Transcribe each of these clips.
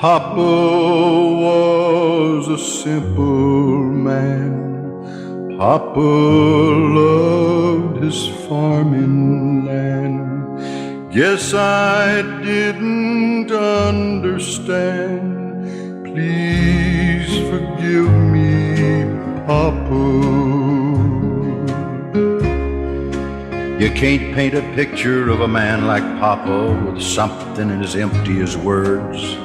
Papa was a simple man. Papa loved his farming land. Guess I didn't understand. Please forgive me, Papa. You can't paint a picture of a man like Papa with something as empty as words,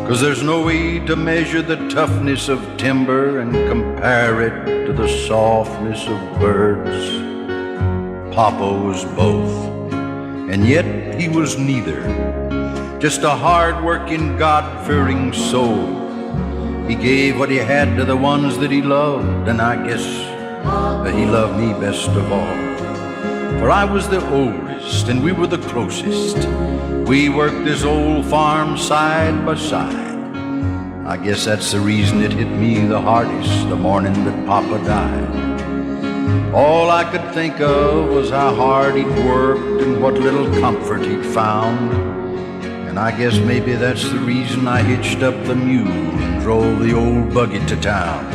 'cause there's no way to measure the toughness of timber and compare it to the softness of birds. Papa was both, and yet he was neither. Just a hard-working, God-fearing soul. He gave what he had to the ones that he loved, and I guess that he loved me best of all. For I was the oldest, and we were the closest. We worked this old farm side by side. I guess that's the reason it hit me the hardest the morning that Papa died. All I could think of was how hard he'd worked and what little comfort he'd found. And I guess maybe that's the reason I hitched up the mule and drove the old buggy to town.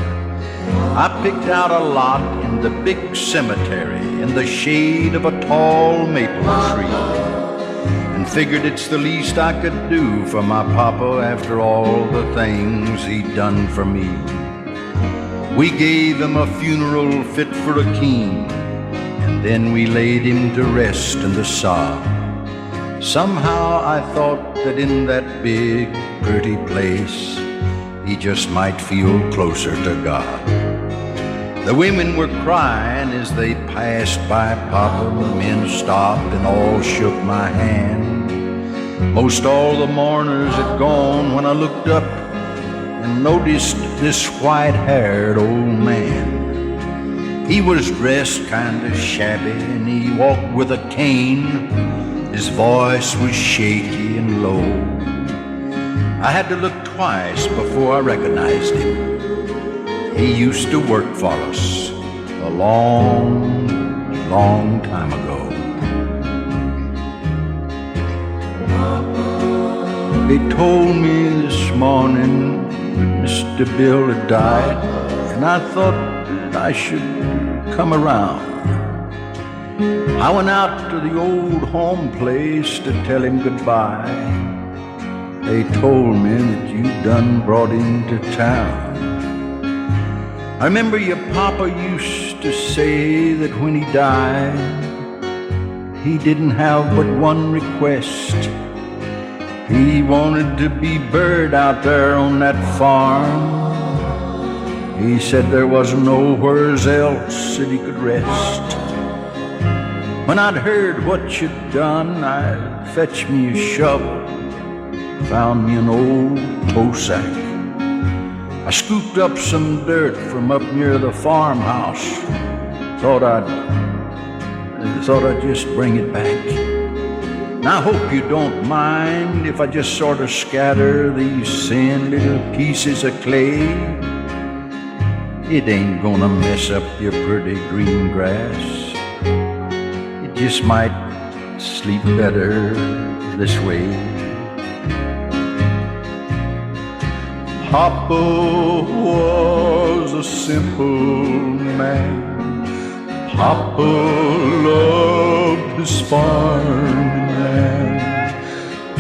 I picked out a lot in the big cemetery in the shade of a tall maple tree, and figured it's the least I could do for my Papa after all the things he'd done for me. We gave him a funeral fit for a king, and then we laid him to rest in the sod. Somehow I thought that in that big, pretty place, he just might feel closer to God. The women were crying as they passed by Papa. The men stopped and all shook my hand. Most all the mourners had gone when I looked up and noticed this white-haired old man. He was dressed kind of shabby and he walked with a cane. His voice was shaky and low. I had to look twice before I recognized him. He used to work for us a long, long time ago. They told me this morning that Mr. Bill had died, and I thought that I should come around. I went out to the old home place to tell him goodbye. They told me that you done brought him to town. I remember your Papa used to say that when he died, he didn't have but one request. He wanted to be buried out there on that farm. He said there wasn't nowhere else that he could rest. When I'd heard what you'd done, I fetched me a shovel, found me an old tow sack. I scooped up some dirt from up near the farmhouse. Thought I'd just bring it back. Now I hope you don't mind if I just sort of scatter these thin little pieces of clay. It ain't gonna mess up your pretty green grass. It just might sleep better this way. Papa was a simple man. Papa loved his farming land.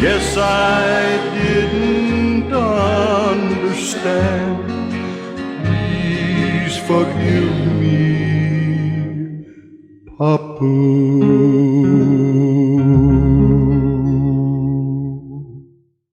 Guess I didn't understand. Please forgive me, Papa.